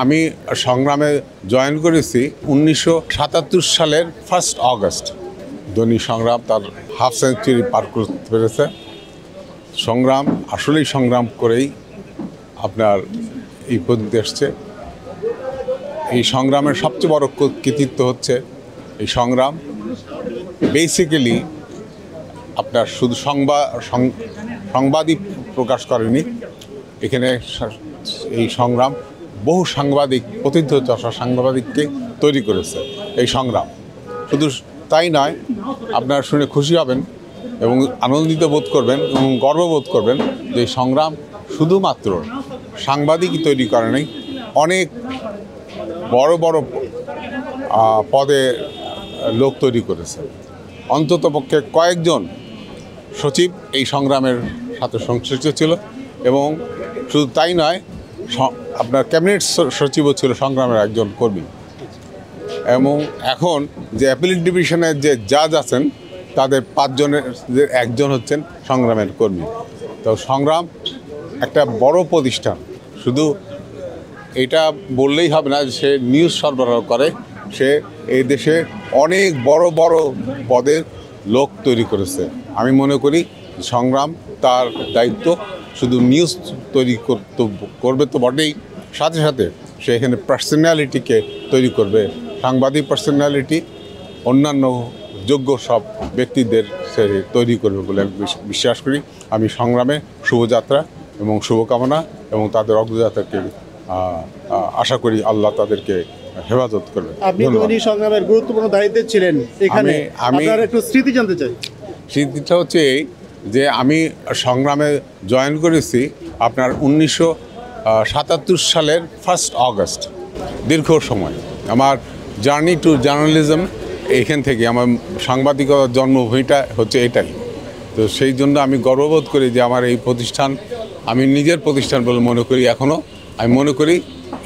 আমি সংগ্রামে জয়েন করেছি 1977 সালের 1 অগস্ট। ধনী সংগ্রাম তার হাফ সেঞ্চুরি পার করতে পেরেছে। সংগ্রাম আসলেই সংগ্রাম করেই আপনার এই পর্যন্ত এসছে। এই সংগ্রামের সবচেয়ে বড় কৃতিত্ব হচ্ছে এই সংগ্রাম বেসিক্যালি আপনার শুধু সংবাদই প্রকাশ করেনি। এখানে এই সংগ্রাম বহু সাংবাদিক, প্রথিতযশা সাংবাদিককে তৈরি করেছে। এই সংগ্রাম শুধু তাই নয়, আপনারা শুনে খুশি হবেন এবং আনন্দিত বোধ করবেন এবং গর্ববোধ করবেন যে এই সংগ্রাম শুধুমাত্র সাংবাদিকই তৈরি করে নাই, অনেক বড় বড় পদে লোক তৈরি করেছে। অন্ততপক্ষে কয়েকজন সচিব এই সংগ্রামের সাথে সংশ্লিষ্ট ছিল এবং শুধু তাই নয়, আপনার ক্যাবিনেট সচিবও ছিল সংগ্রামের একজন কর্মী। এবং এখন যে অ্যাপিলেট ডিভিশনের যে জাজ আছেন তাদের 5 জনের একজন হচ্ছেন সংগ্রামের কর্মী। তো সংগ্রাম একটা বড় প্রতিষ্ঠান, শুধু এটা বললেই হবে না সে নিউজ সরবরাহ করে, সে এই দেশে অনেক বড় বড় পদের লোক তৈরি করেছে। আমি মনে করি সংগ্রাম তার দায়িত্ব শুধু নিউজ তৈরি করবে তো বটেই, সাথে সাথে সে এখানে পার্সোনালিটিকে তৈরি করবে, সাংবাদিক পার্সোনালিটি, অন্যান্য যোগ্য সব ব্যক্তিদের সে তৈরি করবে বলে আমি বিশ্বাস করি। আমি সংগ্রামে শুভযাত্রা এবং শুভকামনা এবং তাদের অগ্রযাত্রাকে আশা করি আল্লাহ তাদেরকে হেফাজত করবে। আপনি ধনী সংগ্রামের গুরুত্বপূর্ণ দায়িত্বে ছিলেন, এখানে আপনার একটু স্মৃতি জানতে চাই। স্মৃতিটা হচ্ছে এই যে আমি সংগ্রামে জয়েন করেছি আপনার 1977 সালের 1 অগস্ট। দীর্ঘ সময় আমার জার্নি টু জার্নালিজম এইখান থেকে, আমার সাংবাদিকতার জন্মভূমিটা হচ্ছে এটাই। তো সেই জন্য আমি গর্ববোধ করি যে আমার এই প্রতিষ্ঠান আমি নিজের প্রতিষ্ঠান বলে মনে করি। এখনও আমি মনে করি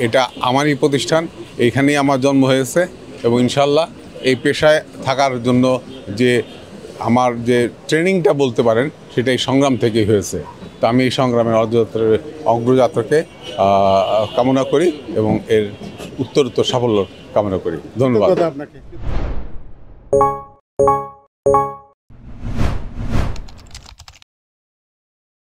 এটা আমারই প্রতিষ্ঠান, এইখানেই আমার জন্ম হয়েছে এবং ইনশাল্লাহ এই পেশায় থাকার জন্য যে আমার যে ট্রেনিংটা বলতে পারেন সেটাই সংগ্রাম থেকেই হয়েছে। তো আমি এই সংগ্রামের অগ্রযাত্রাকে কামনা করি এবং এর উত্তরোত্তর সাফল্য কামনা করি। ধন্যবাদ আপনাকে।